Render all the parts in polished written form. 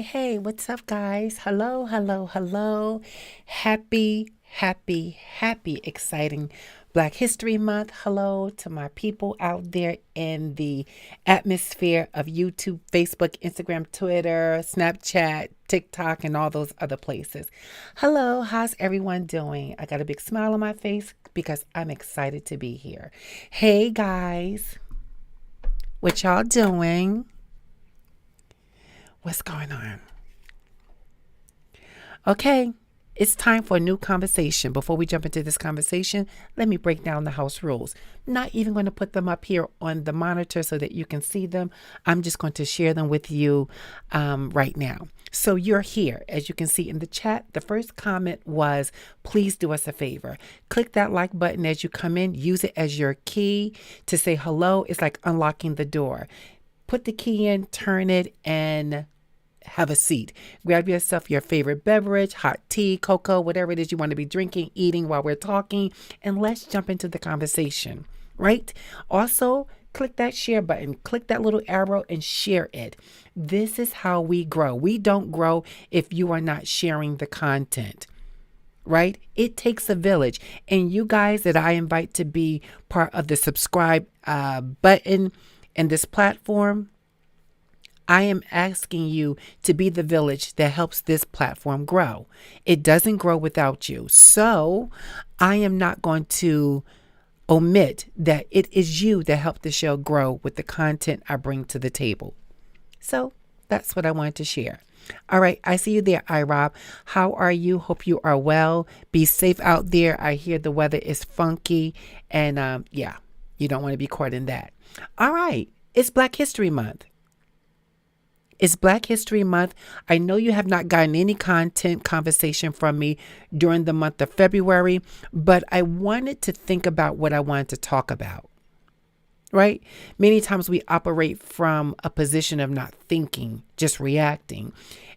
Hey, what's up, guys? Hello, hello, hello. Happy, exciting Black History Month. Hello to my people out there in the atmosphere of YouTube, Facebook, Instagram, Twitter, Snapchat, TikTok, and all those other places. Hello, how's everyone doing? I got a big smile on my face because I'm excited to be here. Hey, guys, what y'all doing? What's going on? Okay, it's time for a new conversation. Before we jump into this conversation, let me break down the house rules. I'm not even going to put them up here on the monitor so that you can see them. I'm just going to share them with you right now. So you're here. As you can see in the chat, the first comment was, please do us a favor. Click that like button as you come in. Use it as your key to say hello. It's like unlocking the door. Put the key in, turn it, and have a seat. Grab yourself your favorite beverage, hot tea, cocoa, whatever it is you want to be drinking, eating while we're talking, and let's jump into the conversation, right? Also, click that share button, click that little arrow and share it. This is how we grow. We don't grow if you are not sharing the content. Right? It takes a village. And you guys that I invite to be part of the subscribe button and this platform, I am asking you to be the village that helps this platform grow. It doesn't grow without you. So I am not going to omit that it is you that help the show grow with the content I bring to the table. So that's what I wanted to share. All right. I see you there, iRob. How are you? Hope you are well. Be safe out there. I hear the weather is funky and yeah, you don't want to be caught in that. All right. It's Black History Month. It's Black History Month. I know you have not gotten any conversation from me during the month of February, but I wanted to think about what I wanted to talk about, right? Many times we operate from a position of not thinking, just reacting.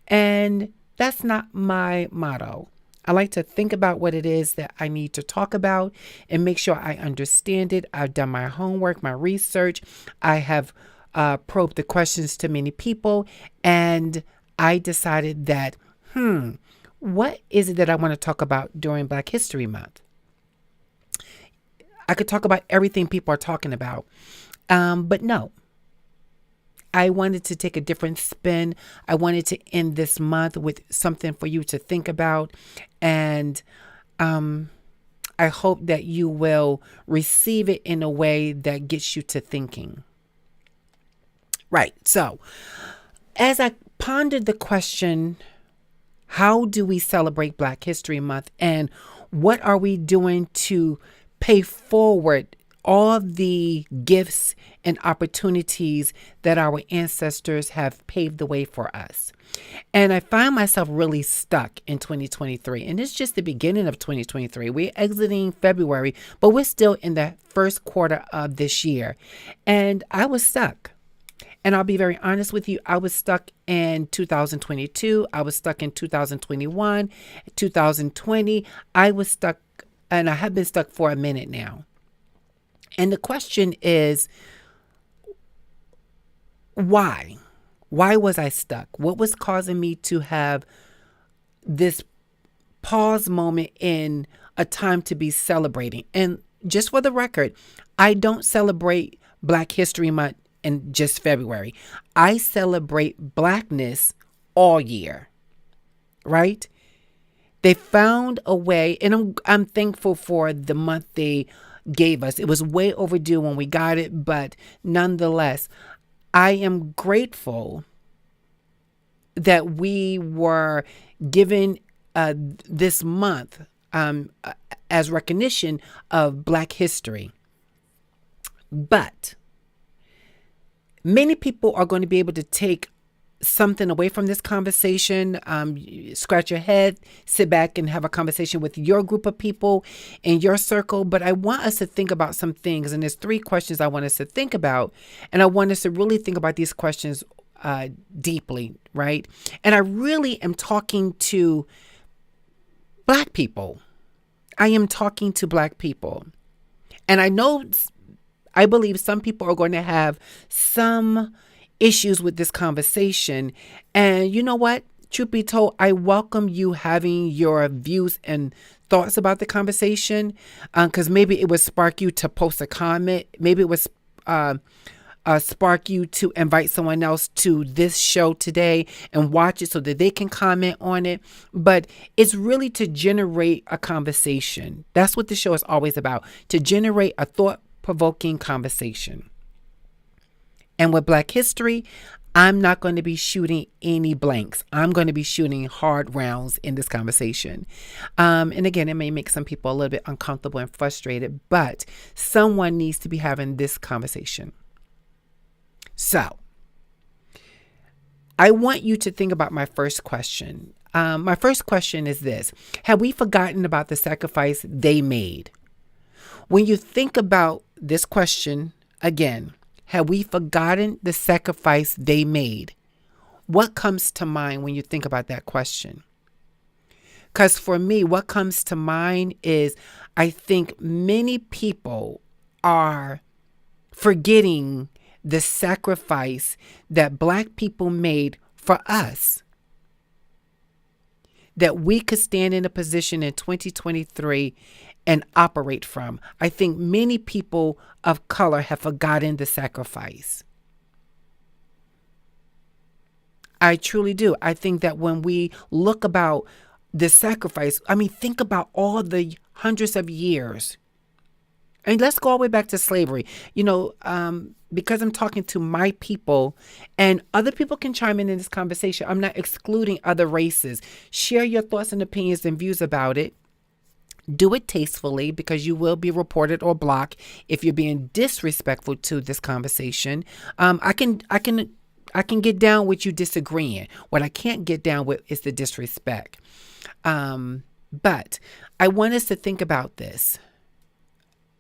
And that's not my motto. I like to think about what it is that I need to talk about and make sure I understand it. I've done my homework, my research. I have probed the questions to many people, and I decided that, what is it that I want to talk about during Black History Month? I could talk about everything people are talking about, but no. I wanted to take a different spin. I wanted to end this month with something for you to think about. And I hope that you will receive it in a way that gets you to thinking. Right. So as I pondered the question, how do we celebrate Black History Month and what are we doing to pay forward all the gifts and opportunities that our ancestors have paved the way for us. And I find myself really stuck in 2023. And it's just the beginning of 2023. We're exiting February, but we're still in the first quarter of this year. And I was stuck. And I'll be very honest with you, I was stuck in 2022. I was stuck in 2021, 2020. I was stuck, and I have been stuck for a minute now. And the question is, why? Why was I stuck? What was causing me to have this pause moment in a time to be celebrating? And just for the record, I don't celebrate Black History Month in just February. I celebrate Blackness all year, right? They found a way, and I'm thankful for the month they gave us. It was way overdue when we got it, but nonetheless, I am grateful that we were given this month as recognition of Black history. But many people are going to be able to take something away from this conversation. Scratch your head, sit back and have a conversation with your group of people in your circle. But I want us to think about some things. And there's 3 questions I want us to think about. And I want us to really think about these questions deeply, right? And I really am talking to Black people. I am talking to Black people. And I believe some people are going to have some issues with this conversation. And you know what? Truth be told, I welcome you having your views and thoughts about the conversation, because maybe it would spark you to post a comment. Maybe it would spark you to invite someone else to this show today and watch it so that they can comment on it. But it's really to generate a conversation. That's what the show is always about, to generate a thought-provoking conversation. And with Black history, I'm not going to be shooting any blanks. I'm going to be shooting hard rounds in this conversation. And again, it may make some people a little bit uncomfortable and frustrated, but someone needs to be having this conversation. So I want you to think about my first question. My first question is this: have we forgotten about the sacrifice they made? When you think about this question again, have we forgotten the sacrifice they made? What comes to mind when you think about that question? Because for me, what comes to mind is I think many people are forgetting the sacrifice that Black people made for us, that we could stand in a position in 2023 and operate from. I think many people of color have forgotten the sacrifice. I truly do. I think that when we look about the sacrifice, think about all the hundreds of years. And let's go all the way back to slavery. Because I'm talking to my people, and other people can chime in this conversation. I'm not excluding other races. Share your thoughts and opinions and views about it. Do it tastefully, because you will be reported or blocked if you're being disrespectful to this conversation. I can get down with you disagreeing. What I can't get down with is the disrespect. But I want us to think about this.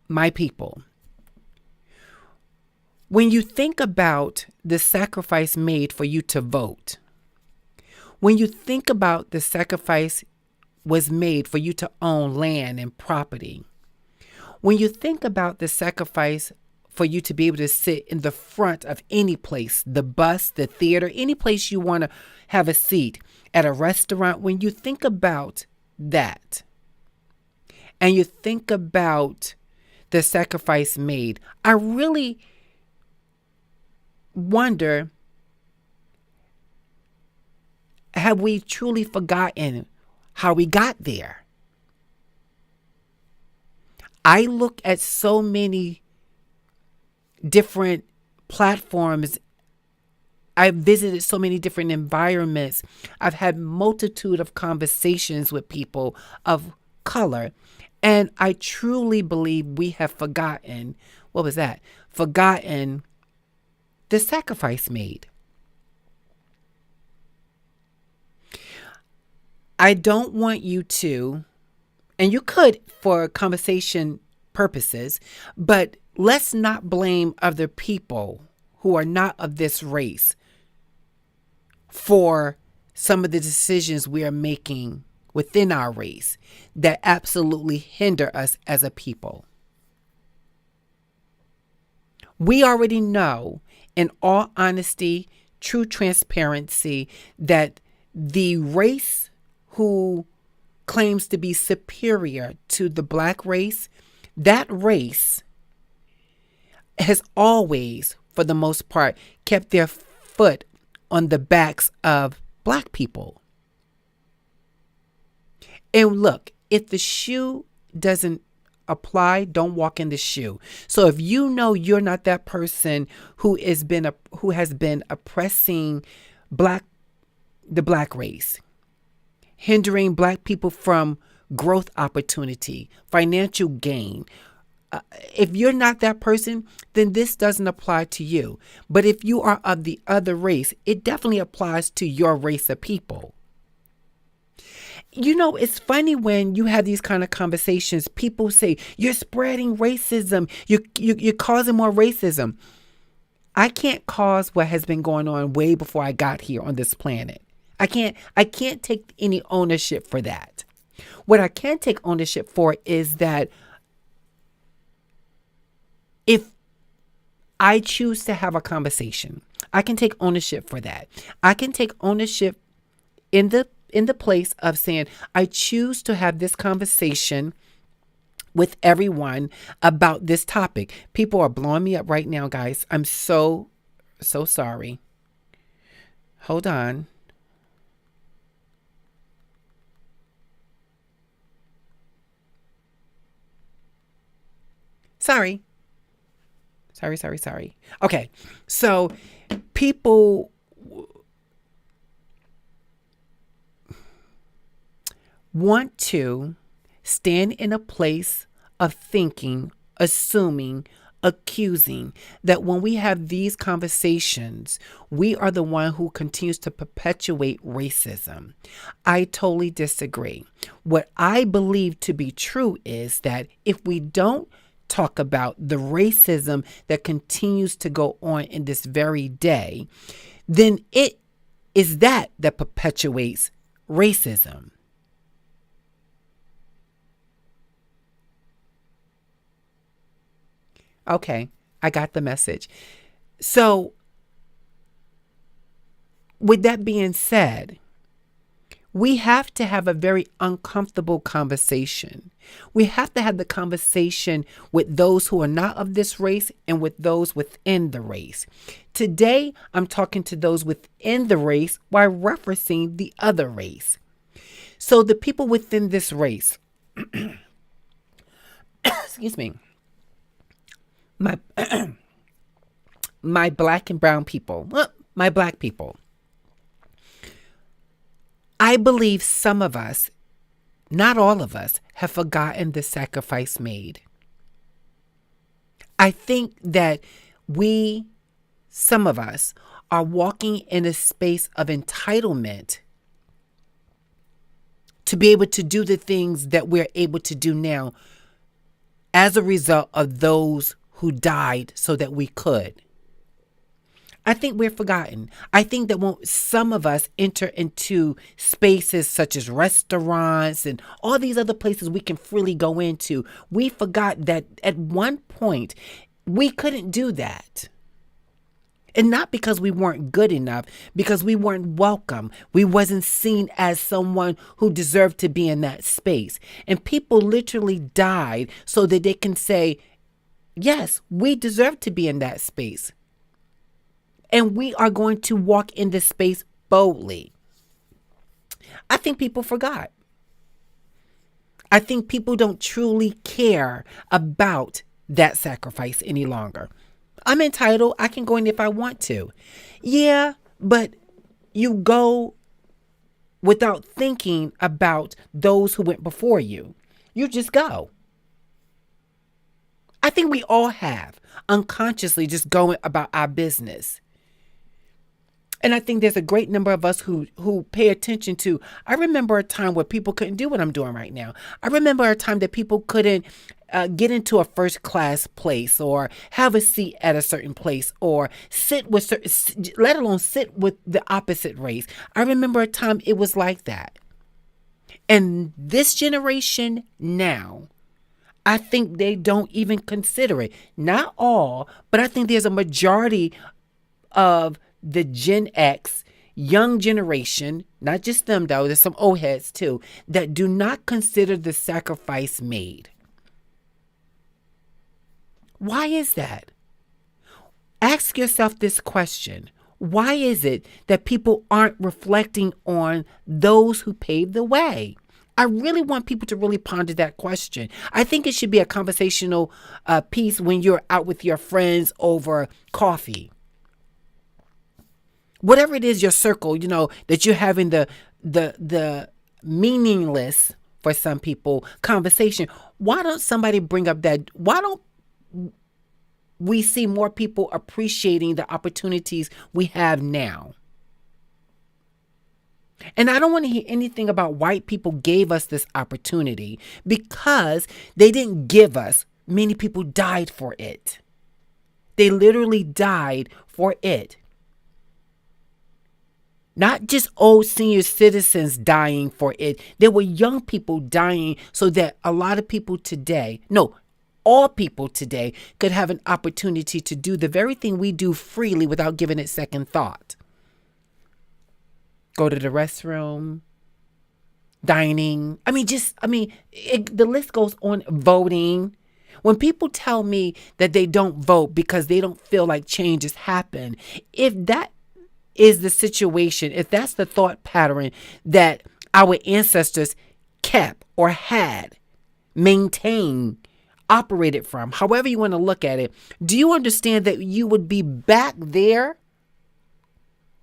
My people, when you think about the sacrifice made for you to vote, when you think about the sacrifice was made for you to own land and property, when you think about the sacrifice for you to be able to sit in the front of any place, the bus, the theater, any place you want to have a seat, at a restaurant, when you think about that and you think about the sacrifice made, I really wonder, have we truly forgotten how we got there? I look at so many different platforms. I've visited so many different environments. I've had multitude of conversations with people of color. And I truly believe we have forgotten what was that? Forgotten the sacrifice made. I don't want you to, and you could for conversation purposes, but let's not blame other people who are not of this race for some of the decisions we are making within our race that absolutely hinder us as a people. We already know, in all honesty, true transparency, that the race who claims to be superior to the black race, that race has always, for the most part, kept their foot on the backs of black people. And look, if the shoe doesn't apply, don't walk in the shoe. So if you know you're not that person who has been oppressing the black race, hindering black people from growth opportunity, financial gain, if you're not that person, then this doesn't apply to you. But if you are of the other race, it definitely applies to your race of people. You know, it's funny when you have these kind of conversations, people say, you're spreading racism. You're causing more racism. I can't cause what has been going on way before I got here on this planet. I can't take any ownership for that. What I can take ownership for is that if I choose to have a conversation, I can take ownership for that. I can take ownership in the place of saying, I choose to have this conversation with everyone about this topic. People are blowing me up right now, guys. I'm so sorry. Hold on. Sorry. Okay. So people want to stand in a place of thinking, assuming, accusing that when we have these conversations, we are the one who continues to perpetuate racism. I totally disagree. What I believe to be true is that if we don't talk about the racism that continues to go on in this very day, then it is that perpetuates racism. Okay, I got the message. So, with that being said, we have to have a very uncomfortable conversation. We have to have the conversation with those who are not of this race and with those within the race. Today, I'm talking to those within the race while referencing the other race. So the people within this race, excuse me, my black and brown people, my black people. I believe some of us, not all of us, have forgotten the sacrifice made. I think that some of us, are walking in a space of entitlement to be able to do the things that we're able to do now as a result of those who died so that we could. I think we're forgotten. I think that when some of us enter into spaces such as restaurants and all these other places we can freely go into, we forgot that at one point we couldn't do that. And not because we weren't good enough, because we weren't welcome. We wasn't seen as someone who deserved to be in that space. And people literally died so that they can say, yes, we deserve to be in that space. And we are going to walk in this space boldly. I think people forgot. I think people don't truly care about that sacrifice any longer. I'm entitled. I can go in if I want to. Yeah, but you go without thinking about those who went before you. You just go. I think we all have, unconsciously just going about our business. And I think there's a great number of us who pay attention to. I remember a time where people couldn't do what I'm doing right now. I remember a time that people couldn't get into a first class place or have a seat at a certain place or sit with, let alone sit with the opposite race. I remember a time it was like that. And this generation now, I think they don't even consider it. Not all, but I think there's a majority of the Gen X young generation, not just them though, there's some old heads too, that do not consider the sacrifice made. Why is that? Ask yourself this question. Why is it that people aren't reflecting on those who paved the way? I really want people to really ponder that question. I think it should be a conversational piece when you're out with your friends over coffee. Whatever it is, your circle, that you're having the meaningless, for some people, conversation. Why don't somebody bring up that? Why don't we see more people appreciating the opportunities we have now? And I don't want to hear anything about white people gave us this opportunity, because they didn't give us. Many people died for it. They literally died for it. Not just old senior citizens dying for it. There were young people dying so that a lot of people today, no, all people today could have an opportunity to do the very thing we do freely without giving it second thought. Go to the restroom, dining. The list goes on. Voting. When people tell me that they don't vote because they don't feel like change has happened, if that is the situation, if that's the thought pattern that our ancestors kept or had, maintained, operated from, however you want to look at it, do you understand that you would be back there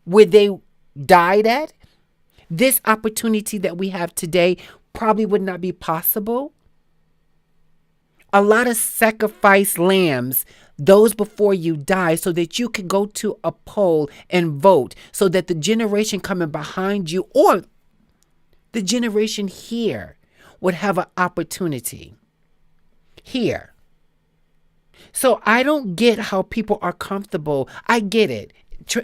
where they died at? This opportunity that we have today probably would not be possible. A lot of sacrificed lambs, those before you die, so that you could go to a poll and vote, so that the generation coming behind you or the generation here would have an opportunity here. So I don't get how people are comfortable. I get it.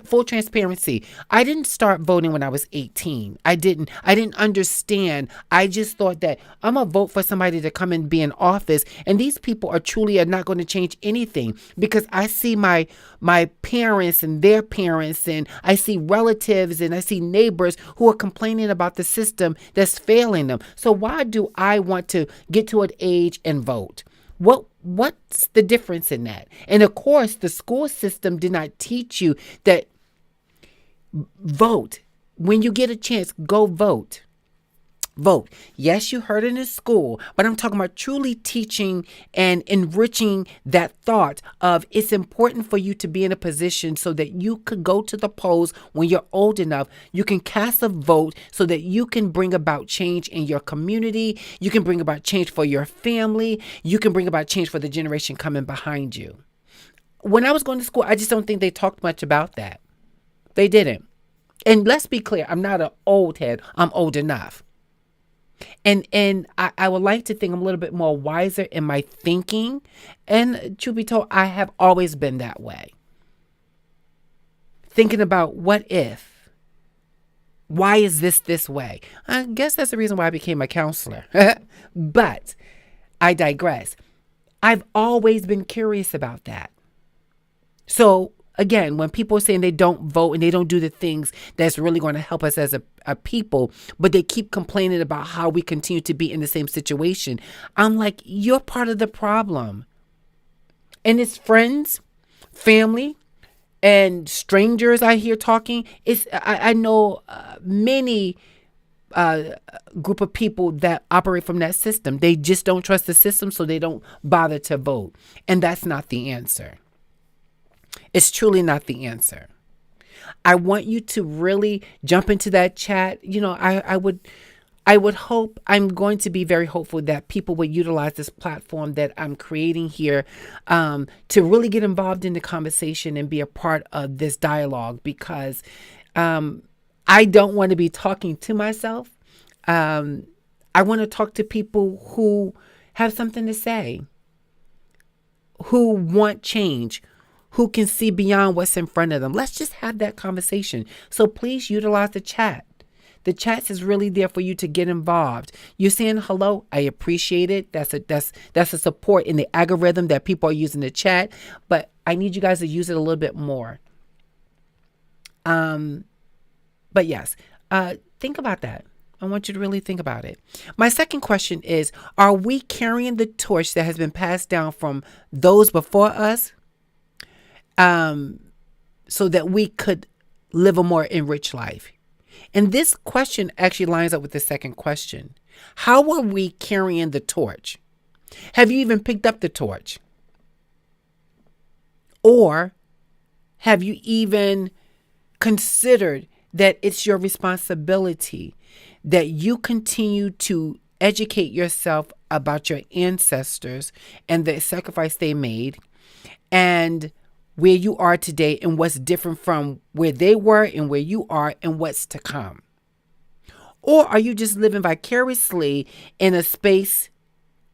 Full transparency. I didn't start voting when I was 18. I didn't understand. I just thought that I'm going to vote for somebody to come and be in office. And these people are not going to change anything, because I see my parents and their parents, and I see relatives and I see neighbors who are complaining about the system that's failing them. So why do I want to get to an age and vote? What's the difference in that? And of course, the school system did not teach you that. Vote. When you get a chance, go vote. Vote. Yes, you heard it in school, but I'm talking about truly teaching and enriching that thought of it's important for you to be in a position so that you could go to the polls when you're old enough. You can cast a vote so that you can bring about change in your community. You can bring about change for your family. You can bring about change for the generation coming behind you. When I was going to school, I just don't think they talked much about that. They didn't. And let's be clear, I'm not an old head. I'm old enough. And I would like to think I'm a little bit more wiser in my thinking. And truth be told, I have always been that way. Thinking about what if? Why is this way? I guess that's the reason why I became a counselor. But I digress. I've always been curious about that. So again, when people are saying they don't vote and they don't do the things that's really going to help us as a people, but they keep complaining about how we continue to be in the same situation, I'm like, you're part of the problem. And it's friends, family, and strangers I hear talking. I know many group of people that operate from that system. They just don't trust the system, so they don't bother to vote. And that's not the answer. It's truly not the answer. I want you to really jump into that chat. I'm going to be very hopeful that people will utilize this platform that I'm creating here to really get involved in the conversation and be a part of this dialogue, because I don't want to be talking to myself. I want to talk to people who have something to say, who want change, who can see beyond what's in front of them. Let's just have that conversation. So please utilize the chat. The chat is really there for you to get involved. You're saying hello. I appreciate it. That's a support in the algorithm that people are using the chat. But I need you guys to use it a little bit more. But yes, think about that. I want you to really think about it. My second question is, are we carrying the torch that has been passed down from those before us, so that we could live a more enriched life? And this question actually lines up with the second question. How are we carrying the torch? Have you even picked up the torch? Or have you even considered that it's your responsibility that you continue to educate yourself about your ancestors and the sacrifice they made, and where you are today and what's different from where they were and where you are and what's to come? Or are you just living vicariously in a space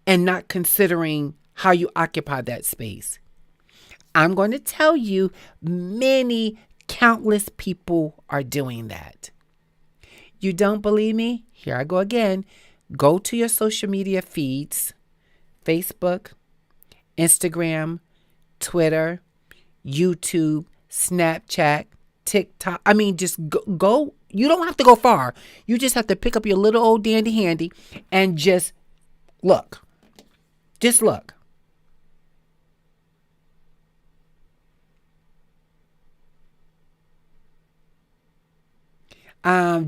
and not considering how you occupy that space? I'm going to tell you, countless people are doing that. You don't believe me? Here I go again. Go to your social media feeds, Facebook, Instagram, Twitter, YouTube, Snapchat, TikTok. I mean, just go. You don't have to go far. You just have to pick up your little old dandy handy and just look. Just look.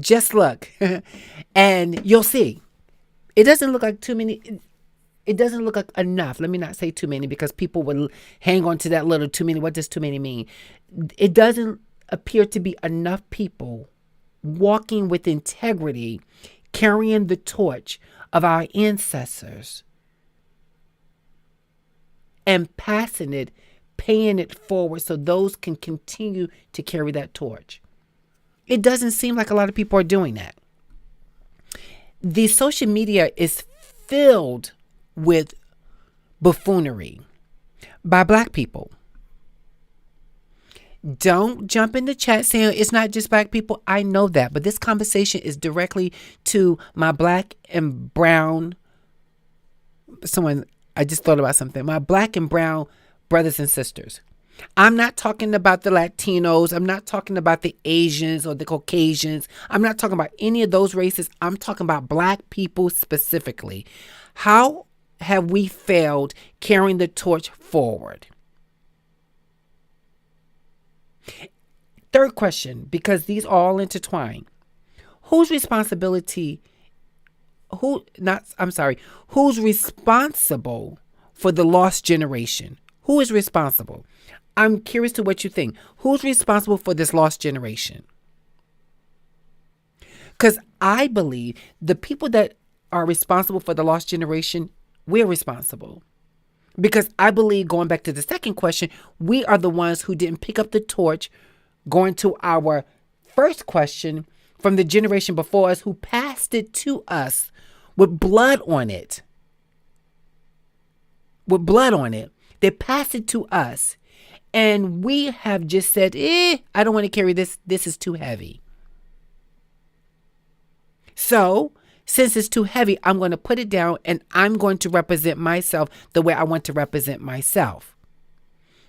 Just look. And you'll see. It doesn't look like too many. It doesn't look like enough. Let me not say too many, because people will hang on to that little too many. What does too many mean? It doesn't appear to be enough people walking with integrity, carrying the torch of our ancestors and passing it, paying it forward so those can continue to carry that torch. It doesn't seem like a lot of people are doing that. The social media is filled with buffoonery by Black people. Don't jump in the chat saying it's not just Black people. I know that, but this conversation is directly to my Black and brown. I just thought about something. My Black and brown brothers and sisters. I'm not talking about the Latinos. I'm not talking about the Asians or the Caucasians. I'm not talking about any of those races. I'm talking about Black people specifically. How have we failed carrying the torch forward? Third question, because these all intertwine. Who's responsible for the lost generation? Who is responsible? I'm curious to what you think. Who's responsible for this lost generation? Because I believe the people that are responsible for the lost generation, we're responsible. Because I believe, going back to the second question, we are the ones who didn't pick up the torch, going to our first question, from the generation before us who passed it to us with blood on it. With blood on it. They passed it to us. And we have just said, I don't want to carry this. This is too heavy. So, since it's too heavy, I'm going to put it down and I'm going to represent myself the way I want to represent myself.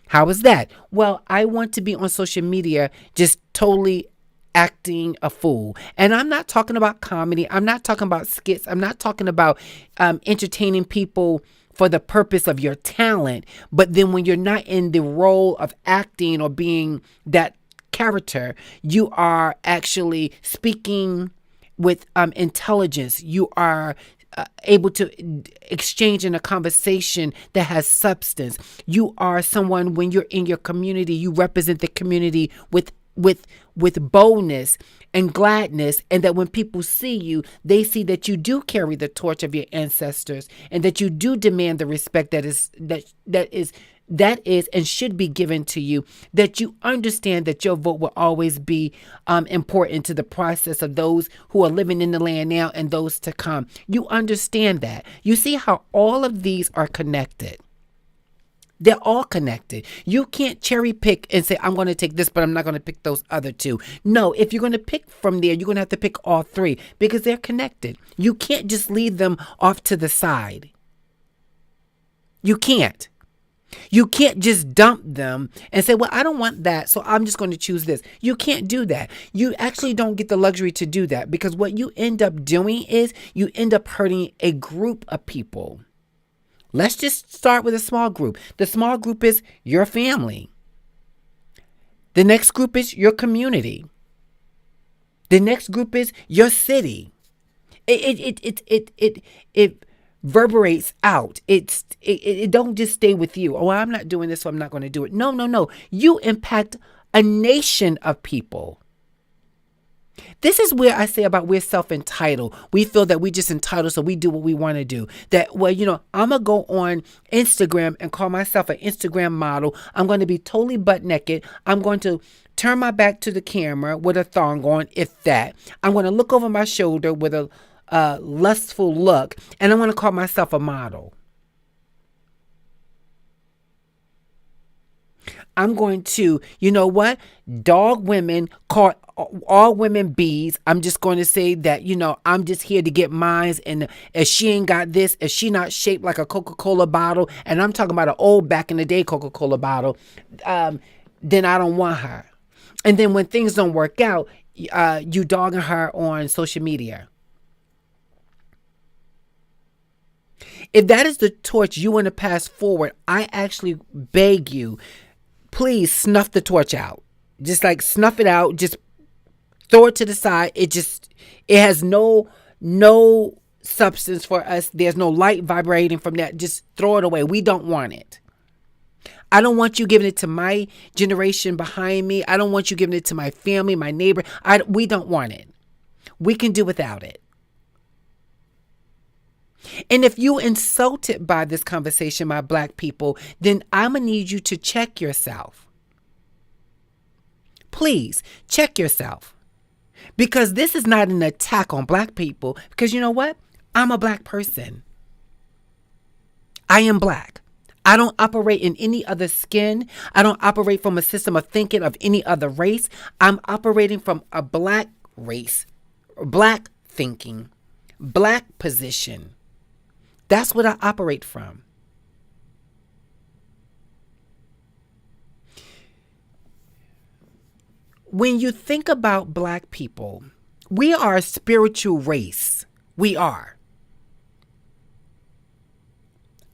How is that? Well, I want to be on social media just totally acting a fool. And I'm not talking about comedy. I'm not talking about skits. I'm not talking about entertaining people for the purpose of your talent. But then when you're not in the role of acting or being that character, you are actually speaking with intelligence. You are able to exchange in a conversation that has substance. You are someone, when you're in your community, you represent the community with with boldness and gladness, and that when people see you, they see that you do carry the torch of your ancestors, and that you do demand the respect that is and should be given to you, that you understand that your vote will always be important to the process of those who are living in the land now and those to come. You understand that. You see how all of these are connected. They're all connected. You can't cherry pick and say, I'm going to take this, but I'm not going to pick those other two. No, if you're going to pick from there, you're going to have to pick all three because they're connected. You can't just leave them off to the side. You can't. You can't just dump them and say, well, I don't want that, so I'm just going to choose this. You can't do that. You actually don't get the luxury to do that, because what you end up doing is you end up hurting a group of people. Let's just start with a small group. The small group is your family. The next group is your community. The next group is your city. It reverberates out. It don't just stay with you. Oh, I'm not doing this, so I'm not going to do it. No. You impact a nation of people. This is where I say about we're self-entitled. We feel that we're just entitled, so we do what we want to do. That, well, I'm going to go on Instagram and call myself an Instagram model. I'm going to be totally butt naked. I'm going to turn my back to the camera with a thong on, if that. I'm going to look over my shoulder with a lustful look, and I'm going to call myself a model. I'm going to, dog women, call all women bees. I'm just going to say that, I'm just here to get mines. And if she ain't got this, if she not shaped like a Coca-Cola bottle, and I'm talking about an old back in the day Coca-Cola bottle, then I don't want her. And then when things don't work out, you dogging her on social media. If that is the torch you want to pass forward, I actually beg you, please snuff the torch out. Just like snuff it out. Just throw it to the side. It has no substance for us. There's no light vibrating from that. Just throw it away. We don't want it. I don't want you giving it to my generation behind me. I don't want you giving it to my family, my neighbor. We don't want it. We can do without it. And if you insulted by this conversation, my Black people, then I'm going to need you to check yourself. Please check yourself. Because this is not an attack on Black people. Because you know what? I'm a Black person. I am Black. I don't operate in any other skin. I don't operate from a system of thinking of any other race. I'm operating from a Black race, Black thinking, Black position. That's what I operate from. When you think about Black people, we are a spiritual race. We are.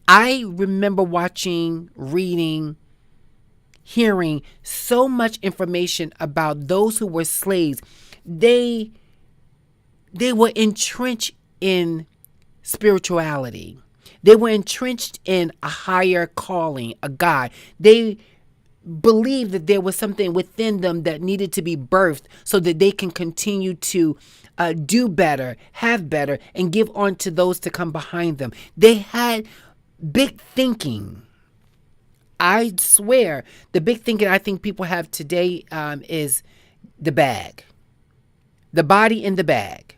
I remember watching, reading, hearing so much information about those who were slaves. They were entrenched in spirituality. They were entrenched in a higher calling, a God. They believed that there was something within them that needed to be birthed so that they can continue to do better, have better, and give on to those to come behind them. They had big thinking. I swear, the big thinking I think people have today is the bag. The body in the bag.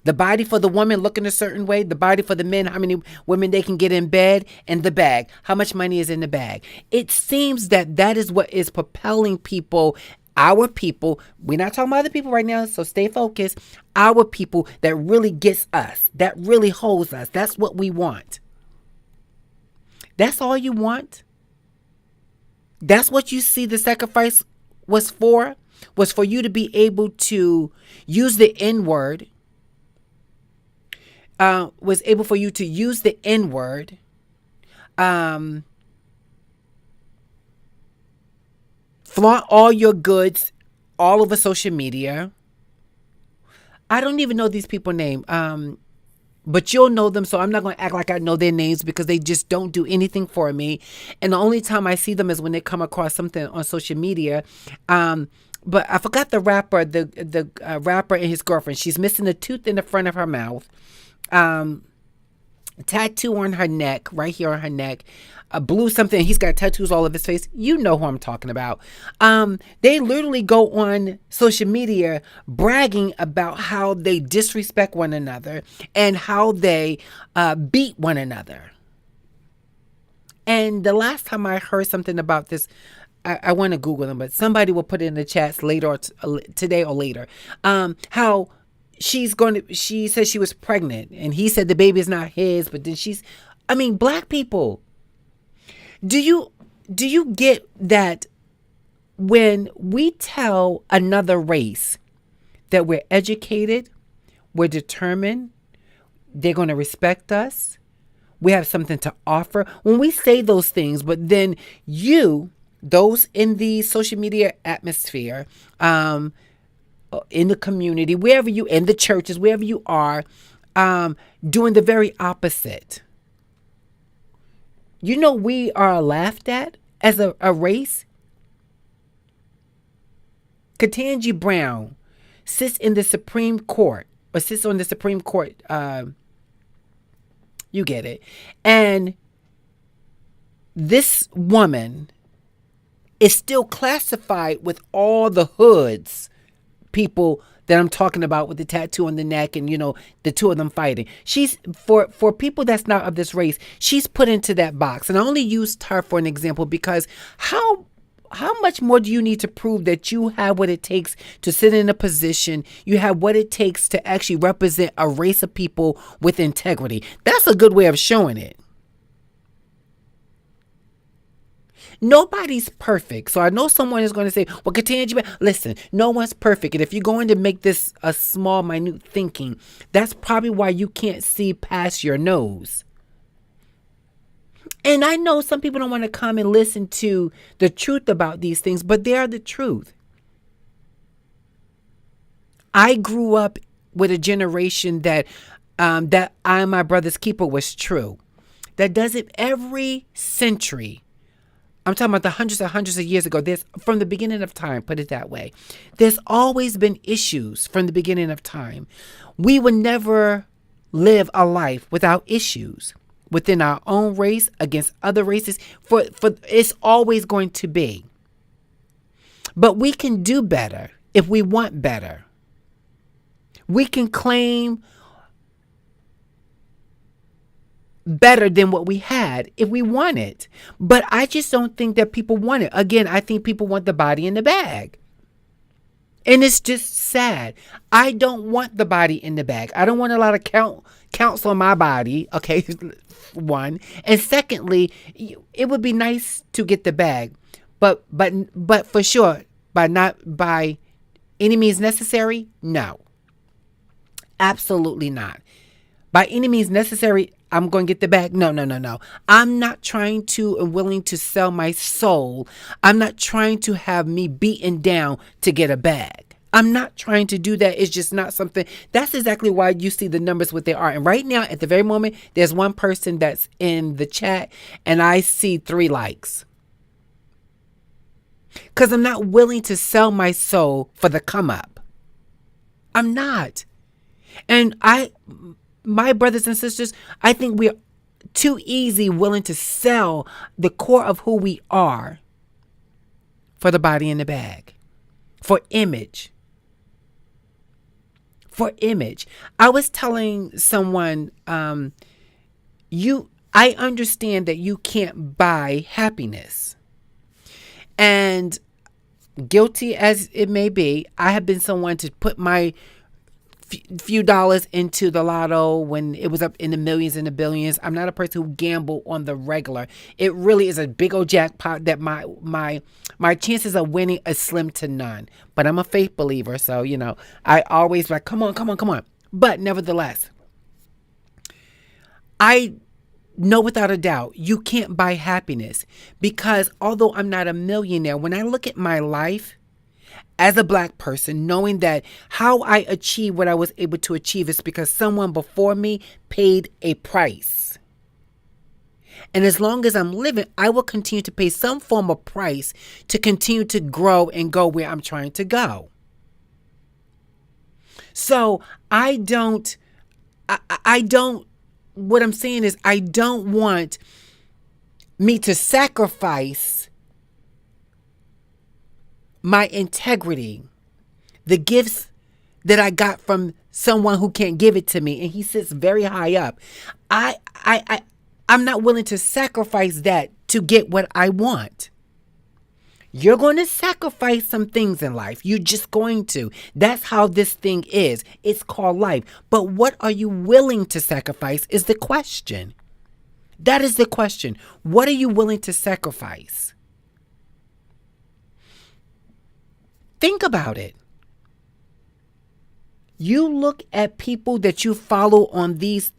The body for the woman looking a certain way. The body for the men, how many women they can get in bed. And the bag, how much money is in the bag. It seems that is what is propelling people, our people. We're not talking about other people right now, so stay focused. Our people that really gets us, that really holds us. That's what we want. That's all you want. That's what you see the sacrifice was for you to be able to use the N-word. Was able for you to use the N-word, flaunt all your goods all over social media. I don't even know these people's name. but you'll know them. So I'm not going to act like I know their names because they just don't do anything for me. And the only time I see them is when they come across something on social media. But I forgot the rapper, the rapper and his girlfriend. She's missing a tooth in the front of her mouth. Tattoo on her neck, right here on her neck, blue something. He's got tattoos all over his face. You know who I'm talking about. They literally go on social media bragging about how they disrespect one another and how they beat one another. And the last time I heard something about this, I want to Google them, but somebody will put it in the chats later or today or later. How she said she was pregnant and he said the baby is not his, but then black people, do you get that when we tell another race that we're educated, we're determined, they're going to respect us, we have something to offer, when we say those things, but then those in the social media atmosphere, in the community, in the churches, wherever you are, doing the very opposite. We are laughed at as a race. Ketanji Brown sits on the Supreme Court. You get it. And this woman is still classified with all the hoods people that I'm talking about with the tattoo on the neck and, the two of them fighting. She's for people that's not of this race, she's put into that box. And I only used her for an example because how much more do you need to prove that you have what it takes to sit in a position, you have what it takes to actually represent a race of people with integrity? That's a good way of showing it. Nobody's perfect. So I know someone is going to say, well, listen, no one's perfect. And if you're going to make this a small, minute thinking, that's probably why you can't see past your nose. And I know some people don't want to come and listen to the truth about these things, but they are the truth. I grew up with a generation that I am my brother's keeper was true. That does it every century. I'm talking about the hundreds and hundreds of years ago. From the beginning of time, put it that way. There's always been issues from the beginning of time. We would never live a life without issues within our own race, against other races. For it's always going to be. But we can do better if we want better. We can claim better than what we had if we want it. But I just don't think that people want it. Again, I think people want the body in the bag. And it's just sad. I don't want the body in the bag. I don't want a lot of counts on my body. Okay, one. And secondly, it would be nice to get the bag. But for sure, by any means necessary, no. Absolutely not. By any means necessary, I'm going to get the bag. No. I'm not trying to and willing to sell my soul. I'm not trying to have me beaten down to get a bag. I'm not trying to do that. It's just not something. That's exactly why you see the numbers what they are. And right now, at the very moment, there's one person that's in the chat and I see 3 likes. Because I'm not willing to sell my soul for the come up. I'm not. And my brothers and sisters, I think we're too easy willing to sell the core of who we are for the body in the bag, for image. I was telling someone, I understand that you can't buy happiness. And guilty as it may be, I have been someone to put my few dollars into the lotto when it was up in the millions and the billions. I'm not a person who gamble on the regular. It really is a big old jackpot that my chances of winning are slim to none. But I'm a faith believer, so I always like, come on. But nevertheless, I know without a doubt you can't buy happiness, because although I'm not a millionaire, when I look at my life, as a black person, knowing that how I achieve what I was able to achieve is because someone before me paid a price. And as long as I'm living, I will continue to pay some form of price to continue to grow and go where I'm trying to go. So I don't, I don't, what I'm saying is I don't want me to sacrifice my integrity, the gifts that I got from someone who can't give it to me, and he sits very high up. I, I, I, I'm not willing to sacrifice that to get what I want. You're going to sacrifice some things in life. You're just going to. That's how this thing is. It's called life. But what are you willing to sacrifice is the question. That is the question. What are you willing to sacrifice? Think about it. You look at people that you follow on this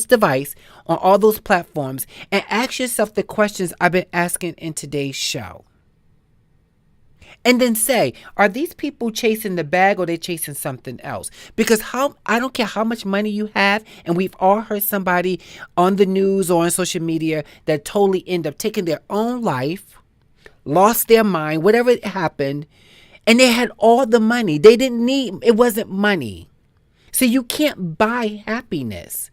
device, on all those platforms, and ask yourself the questions I've been asking in today's show. And then say, are these people chasing the bag or they chasing something else? Because I don't care how much money you have, and we've all heard somebody on the news or on social media that totally end up taking their own life, lost their mind, whatever happened, and they had all the money. They didn't need, it wasn't money. So you can't buy happiness.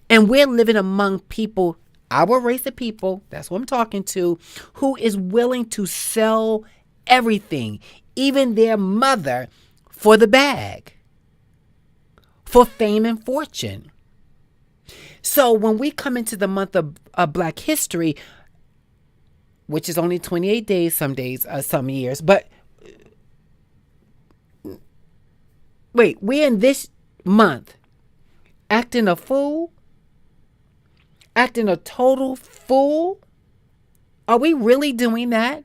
And we're living among people, our race of people, that's what I'm talking to, who is willing to sell everything, even their mother, for the bag, for fame and fortune. So when we come into the month of Black History, which is only 28 days, some days, some years, but wait, we're in this month acting a fool? Acting a total fool? Are we really doing that?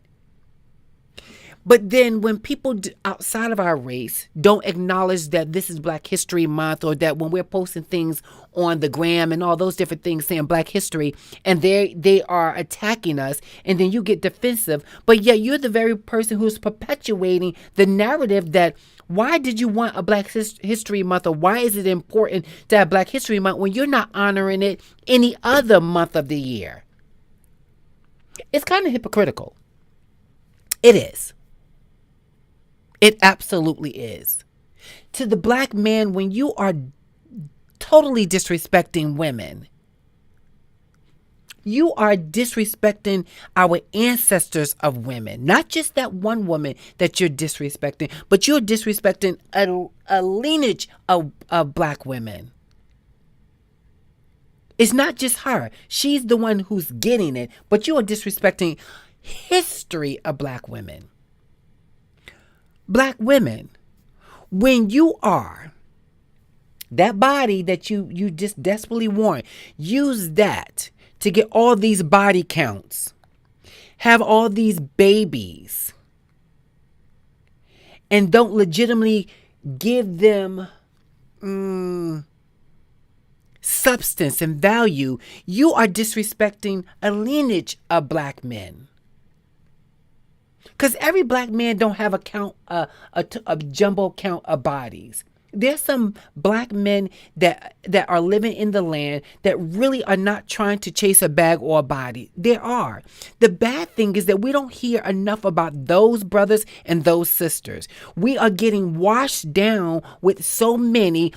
But then when people outside of our race don't acknowledge that this is Black History Month, or that when we're posting things on the gram and all those different things saying Black History, and they are attacking us, and then you get defensive, but yet you're the very person who's perpetuating the narrative that why did you want a Black History Month, or why is it important to have Black History Month when you're not honoring it any other month of the year? It's kind of hypocritical. It is. It absolutely is. To the Black man, when you are totally disrespecting women, you are disrespecting our ancestors of women. Not just that one woman that you're disrespecting, but you're disrespecting a lineage of Black women. It's not just her. She's the one who's getting it, but you are disrespecting history of Black women. Black women, when you are that body that you just desperately want, use that to get all these body counts, have all these babies, and don't legitimately give them substance and value, you are disrespecting a lineage of Black men. Because every Black man don't have a jumbo count of bodies. There's some Black men that are living in the land that really are not trying to chase a bag or a body. There are. The bad thing is that we don't hear enough about those brothers and those sisters. We are getting washed down with so many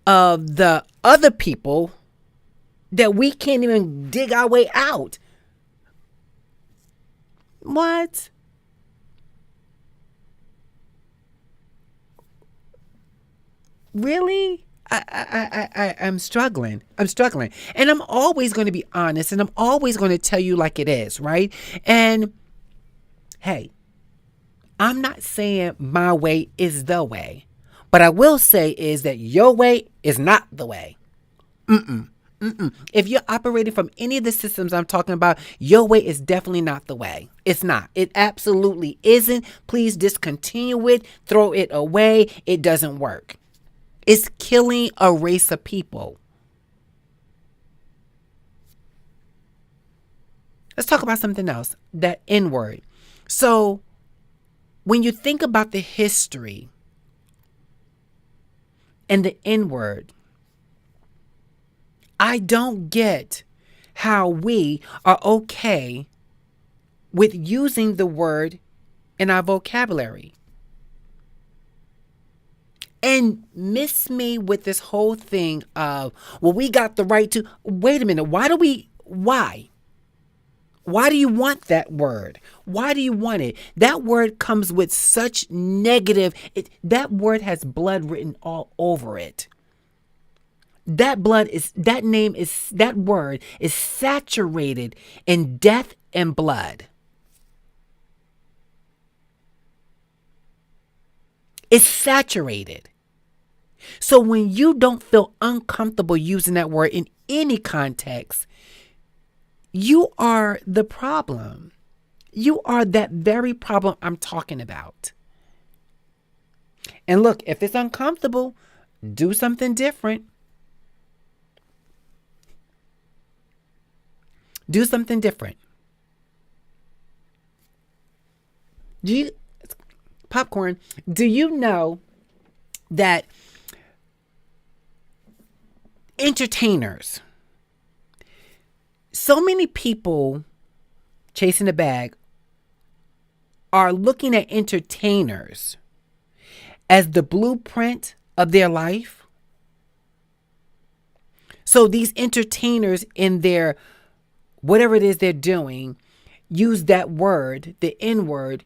of the other people that we can't even dig our way out. What? Really? I'm struggling. And I'm always going to be honest, and I'm always going to tell you like it is, right? And hey, I'm not saying my way is the way. But I will say is that your way is not the way. If you're operating from any of the systems I'm talking about, your way is definitely not the way. It's not. It absolutely isn't. Please discontinue it. Throw it away. It doesn't work. It's killing a race of people. Let's talk about something else. That N word. So when you think about the history and the N word, I don't get how we are okay with using the word in our vocabulary. And miss me with this whole thing of, well, we got the right to. Wait a minute. Why? Why do you want that word? Why do you want it? That word comes with such negative. That word has blood written all over it. That word is saturated in death and blood. It's saturated. So when you don't feel uncomfortable using that word in any context, you are the problem. You are that very problem I'm talking about. And look, if it's uncomfortable, do something different. Do something different. Popcorn, do you know that entertainers, so many people chasing the bag are looking at entertainers as the blueprint of their life? So these entertainers in their whatever it is they're doing use that word, the N word.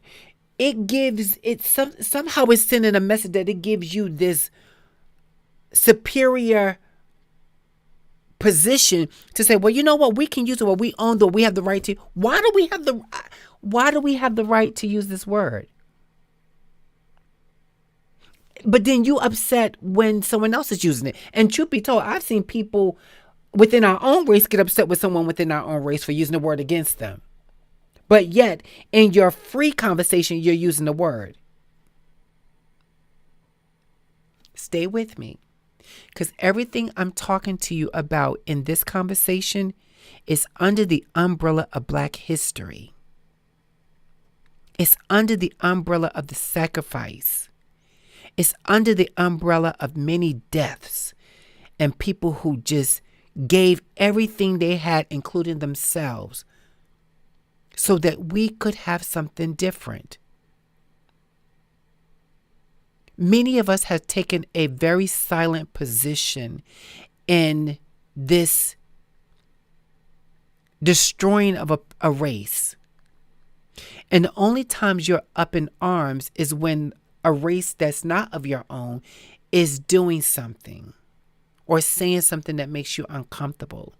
Somehow it's sending a message that it gives you this superior position to say, well, you know what, we can use it, what we own, though we have the right to. Why do we have the right to use this word? But then you upset when someone else is using it. And truth be told, I've seen people within our own race get upset with someone within our own race for using the word against them. But yet, in your free conversation, you're using the word. Stay with me. Because everything I'm talking to you about in this conversation is under the umbrella of Black history. It's under the umbrella of the sacrifice. It's under the umbrella of many deaths and people who just gave everything they had, including themselves, so that we could have something different. Many of us have taken a very silent position in this destroying of a race. And the only times you're up in arms is when a race that's not of your own is doing something or saying something that makes you uncomfortable.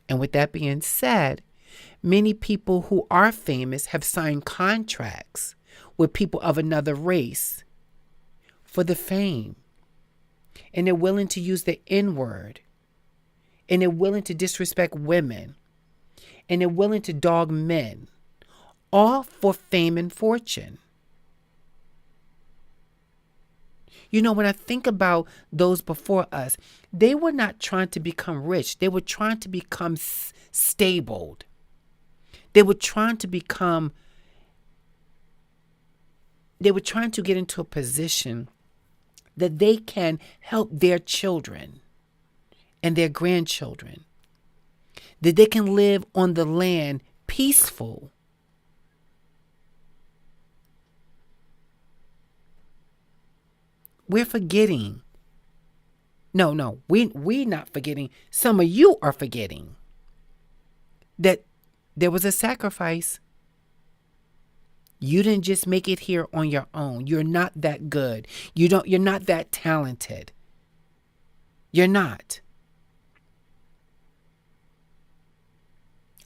And with that being said, many people who are famous have signed contracts with people of another race for the fame. And they're willing to use the N word. And they're willing to disrespect women. And they're willing to dog men. All for fame and fortune. You know, when I think about those before us, they were not trying to become rich. They were trying to become stabled. They were trying to get into a position that they can help their children and their grandchildren, that they can live on the land peaceful. We're forgetting. No, we not forgetting. Some of you are forgetting that there was a sacrifice. You didn't just make it here on your own. You're not that good. You're not that talented. You're not.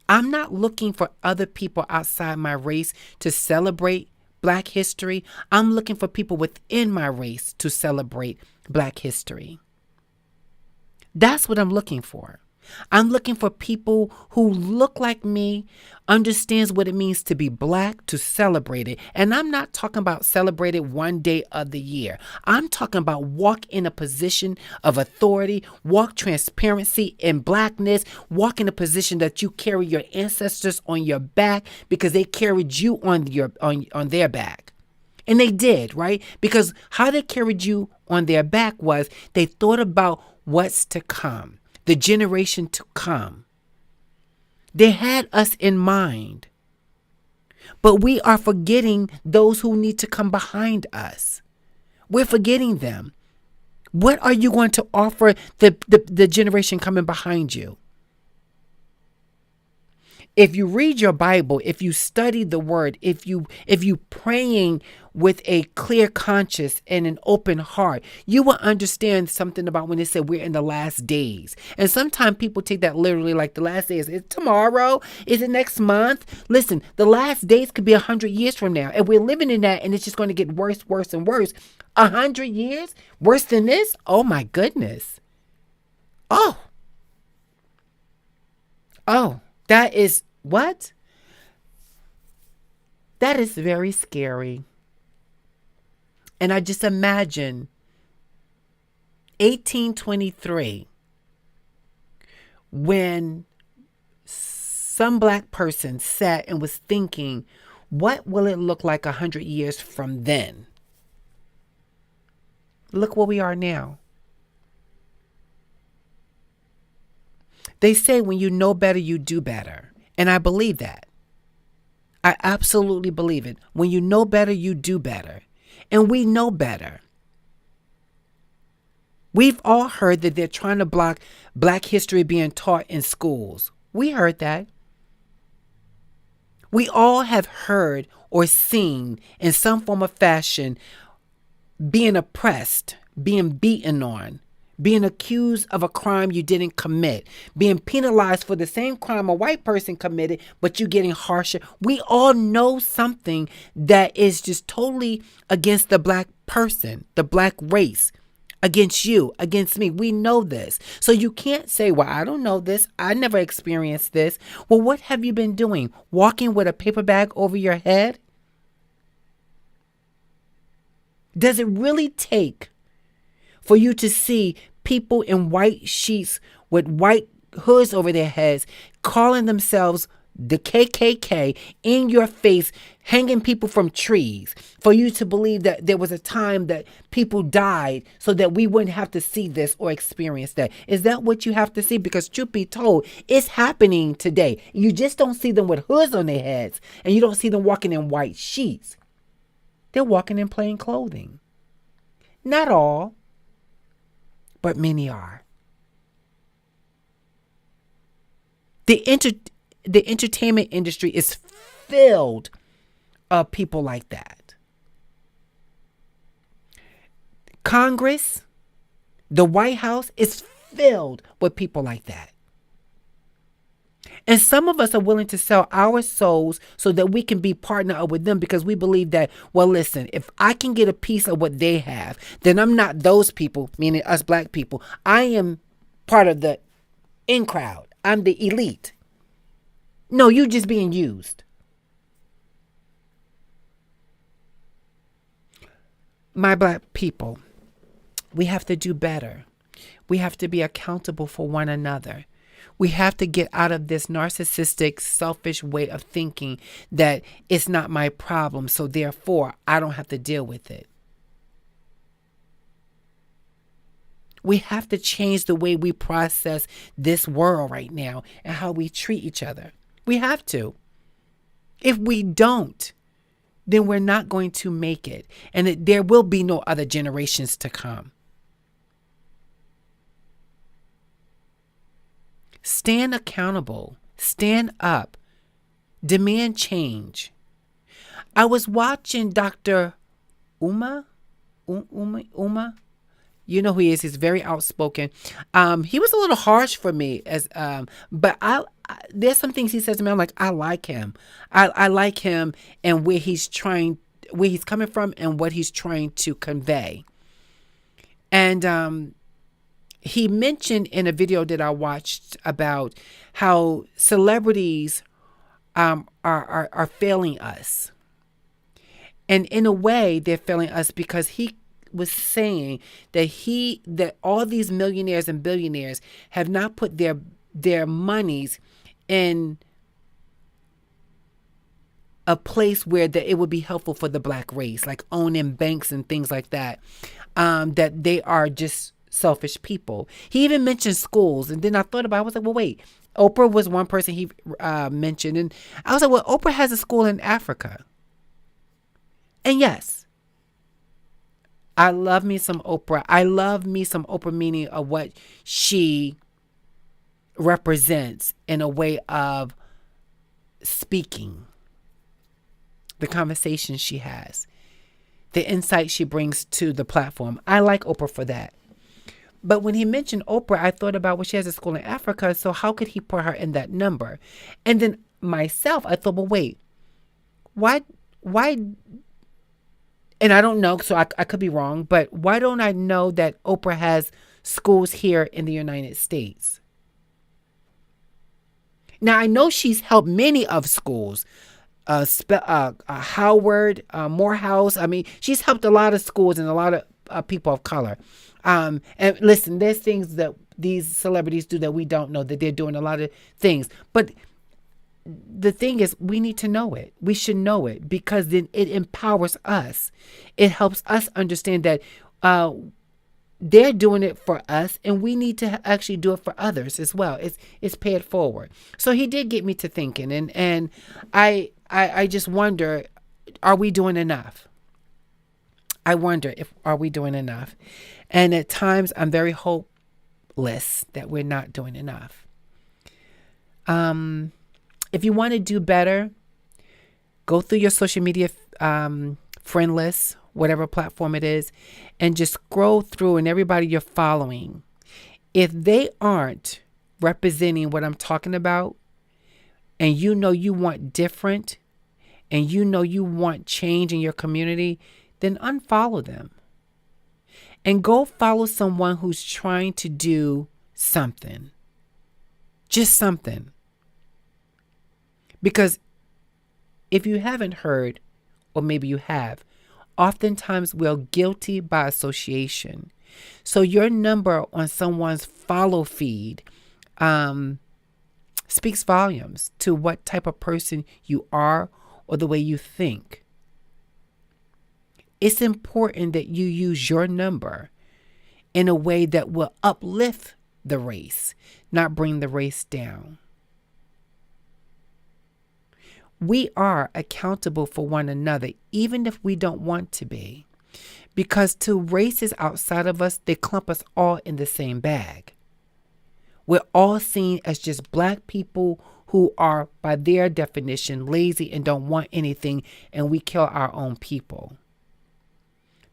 I'm not looking for other people outside my race to celebrate Black history. I'm looking for people within my race to celebrate Black history. That's what I'm looking for. I'm looking for people who look like me, understands what it means to be black, to celebrate it. And I'm not talking about celebrate it one day of the year. I'm talking about walk in a position of authority, walk transparency in blackness, walk in a position that you carry your ancestors on your back because they carried you on their back. And they did, right? Because how they carried you on their back was they thought about what's to come, the generation to come. They had us in mind. But we are forgetting those who need to come behind us. We're forgetting them. What are you going to offer the generation coming behind you? If you read your Bible, if you study the word, if you praying with a clear conscience and an open heart, you will understand something about when they said we're in the last days. And sometimes people take that literally, like the last days. Is it tomorrow? Is it next month? Listen, the last days could be 100 years from now. And we're living in that, and it's just going to get worse, worse, and worse. 100 years? Worse than this? Oh my goodness. Oh, that is what? That is very scary. And I just imagine 1823 when some black person sat and was thinking, what will it look like 100 years from then? Look where we are now. They say when you know better, you do better. And I believe that. I absolutely believe it. When you know better, you do better. And we know better. We've all heard that they're trying to block black history being taught in schools. We heard that. We all have heard or seen in some form of fashion being oppressed, being beaten on, being accused of a crime you didn't commit, being penalized for the same crime a white person committed, but you getting harsher. We all know something that is just totally against the black person, the black race, against you, against me. We know this. So you can't say, well, I don't know this. I never experienced this. Well, what have you been doing? Walking with a paper bag over your head? Does it really take for you to see people in white sheets with white hoods over their heads calling themselves the KKK in your face, hanging people from trees, for you to believe that there was a time that people died so that we wouldn't have to see this or experience that? Is that what you have to see? Because truth be told, it's happening today. You just don't see them with hoods on their heads, and you don't see them walking in white sheets. They're walking in plain clothing. Not all, but many are. The entertainment industry is filled of people like that. Congress, the White House is filled with people like that. And some of us are willing to sell our souls so that we can be partnered up with them because we believe that, well, listen, if I can get a piece of what they have, then I'm not those people, meaning us black people. I am part of the in crowd. I'm the elite. No, you just being used. My black people, we have to do better. We have to be accountable for one another. We have to get out of this narcissistic, selfish way of thinking that it's not my problem, so therefore I don't have to deal with it. We have to change the way we process this world right now and how we treat each other. We have to. If we don't, then we're not going to make it. And there will be no other generations to come. Stand accountable. Stand up. Demand change. I was watching Dr. Uma. You know who he is. He's very outspoken. He was a little harsh for me, but there's some things he says to me. I'm like, I like him. I like him and where he's coming from and what he's trying to convey. And he mentioned in a video that I watched about how celebrities are failing us. And in a way, they're failing us because he was saying that all these millionaires and billionaires have not put their monies in a place where that it would be helpful for the black race, like owning banks and things like that. That they are just selfish people. He even mentioned schools, and then I thought about it. I was like, well, wait. Oprah was one person he mentioned, and I was like, well, Oprah has a school in Africa. And yes, I love me some Oprah. I love me some Oprah, meaning of what she represents in a way of speaking, the conversation she has, the insight she brings to the platform. I like Oprah for that. But when he mentioned Oprah, I thought about, well, she has a school in Africa, so how could he put her in that number? And then myself, I thought, well, wait, why, and I don't know, so I could be wrong, but why don't I know that Oprah has schools here in the United States? Now, I know she's helped many of schools, Howard, Morehouse. I mean, she's helped a lot of schools and a lot of people of color. And listen, there's things that these celebrities do that we don't know, that they're doing a lot of things. But the thing is, we need to know it. We should know it because then it empowers us. It helps us understand that they're doing it for us, and we need to actually do it for others as well. It's pay it forward. So he did get me to thinking, and I just wonder, are we doing enough? I wonder if are we doing enough? And at times I'm very hopeless that we're not doing enough. If you want to do better, go through your social media friend list, whatever platform it is, and just scroll through, and everybody you're following, if they aren't representing what I'm talking about, and you know you want different, and you know you want change in your community, then unfollow them. And go follow someone who's trying to do something. Just something. Because if you haven't heard, or maybe you have, oftentimes we're guilty by association. So your number on someone's follow feed speaks volumes to what type of person you are or the way you think. It's important that you use your number in a way that will uplift the race, not bring the race down. We are accountable for one another, even if we don't want to be. Because to races outside of us, they clump us all in the same bag. We're all seen as just black people who are, by their definition, lazy and don't want anything, and we kill our own people.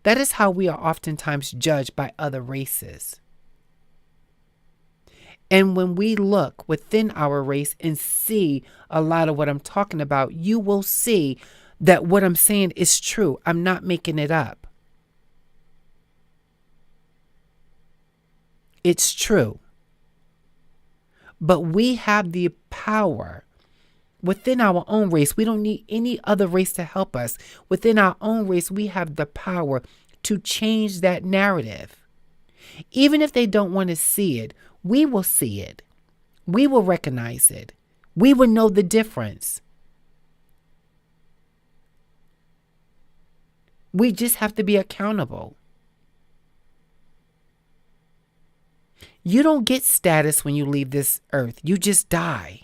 That is how we are oftentimes judged by other races. And when we look within our race and see a lot of what I'm talking about, you will see that what I'm saying is true. I'm not making it up. It's true. But we have the power within our own race. We don't need any other race to help us. Within our own race, we have the power to change that narrative. Even if they don't want to see it, we will see it. We will recognize it. We will know the difference. We just have to be accountable. You don't get status when you leave this earth. You just die.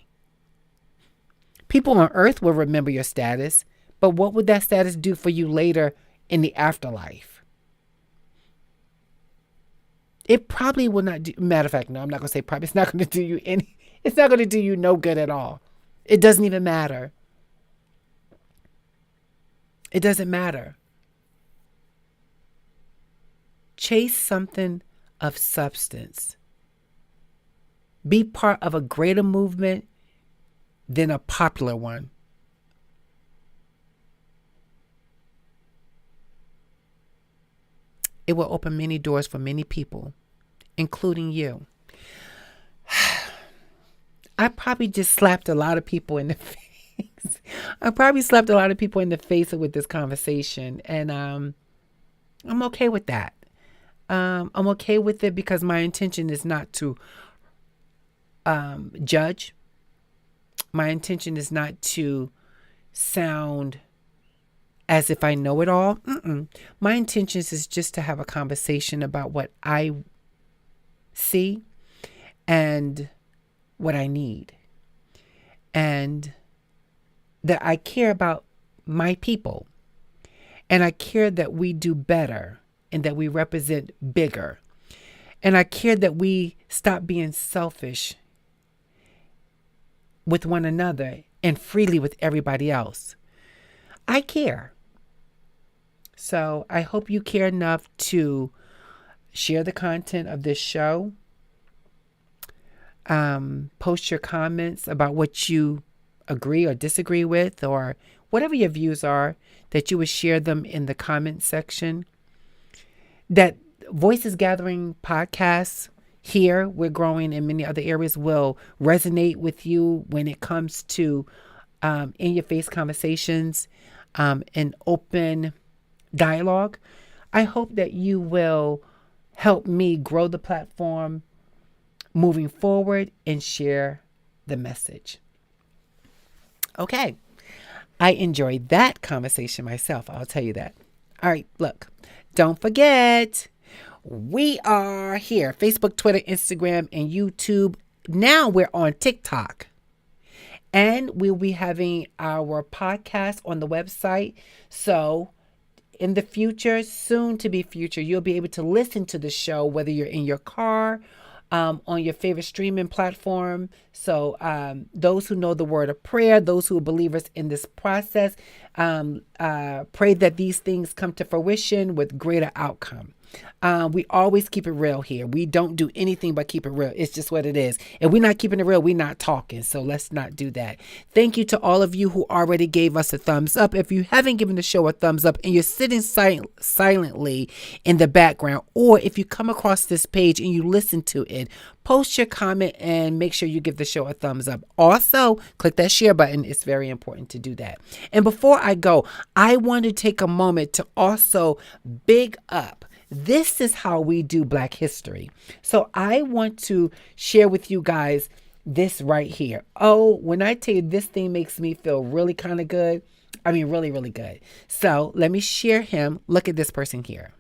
People on earth will remember your status, but what would that status do for you later in the afterlife? It probably will not do, matter of fact, no, I'm not going to say probably. It's not going to do you it's not going to do you no good at all. It doesn't even matter. It doesn't matter. Chase something of substance. Be part of a greater movement than a popular one. It will open many doors for many people including you. I probably just slapped a lot of people in the face. I probably slapped a lot of people in the face with this conversation. And I'm okay with that. I'm okay with it because my intention is not to judge. My intention is not to sound as if I know it all. My intentions is just to have a conversation about what I see and what I need. And that I care about my people. And I care that we do better and that we represent bigger. And I care that we stop being selfish with one another and freely with everybody else. I care. So I hope you care enough to share the content of this show. Post your comments about what you agree or disagree with, or whatever your views are, that you would share them in the comment section. That Voices Gathering podcasts here, we're growing in many other areas, will resonate with you when it comes to in your face conversations and open dialogue. I hope that you will help me grow the platform moving forward and share the message. Okay. I enjoyed that conversation myself. I'll tell you that. All right. Look, don't forget, we are here. Facebook, Twitter, Instagram, and YouTube. Now we're on TikTok. And we'll be having our podcast on the website. So in the future, soon to be future, you'll be able to listen to the show, whether you're in your car, on your favorite streaming platform. So those who know the word of prayer, those who are believers in this process, pray that these things come to fruition with greater outcome. We always keep it real here. We don't do anything but keep it real. It's just what it is. If we're not keeping it real, we're not talking. So let's not do that. Thank you to all of you who already gave us a thumbs up. If you haven't given the show a thumbs up and you're sitting silently in the background, or if you come across this page and you listen to it, post your comment and make sure you give the show a thumbs up. Also, click that share button. It's very important to do that. And before I go, I want to take a moment to also big up. This is how we do Black history. So I want to share with you guys this right here. Oh, when I tell you this thing makes me feel really kind of good. I mean, really, really good. So let me share him. Look at this person here.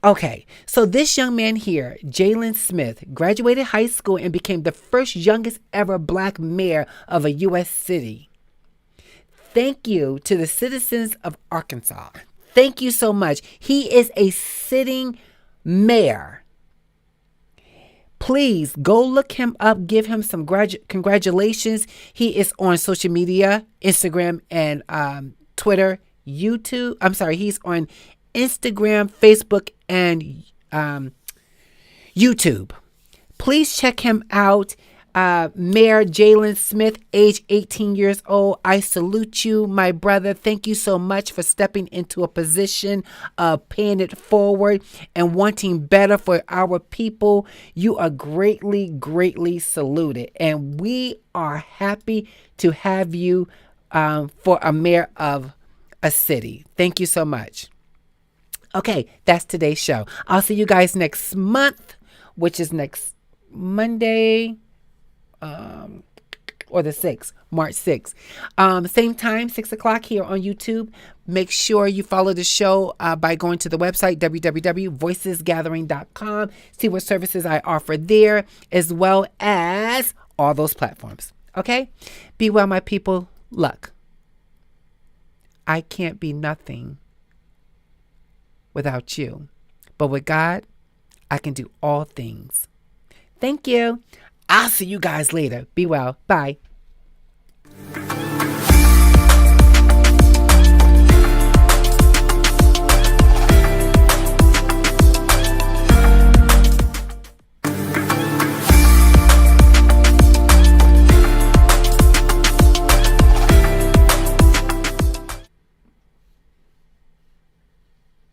Okay, so this young man here, Jalen Smith, graduated high school and became the first youngest ever Black mayor of a U.S. city. Thank you to the citizens of Arkansas. Thank you so much. He is a sitting mayor. Please go look him up. Give him some congratulations. He is on social media, Instagram and Twitter, YouTube. I'm sorry. He's on Instagram, Facebook, and YouTube. Please check him out. Mayor Jalen Smith, age 18 years old. I salute you, my brother. Thank you so much for stepping into a position of paying it forward and wanting better for our people. You are greatly, greatly saluted. And we are happy to have you for a mayor of a city. Thank you so much. Okay, that's today's show. I'll see you guys next month, which is next Monday. Or the 6th, March 6th. Same time, 6 o'clock here on YouTube. Make sure you follow the show by going to the website, www.voicesgathering.com. See what services I offer there, as well as all those platforms. Okay? Be well, my people. Look, I can't be nothing without you. But with God, I can do all things. Thank you. I'll see you guys later. Be well. Bye.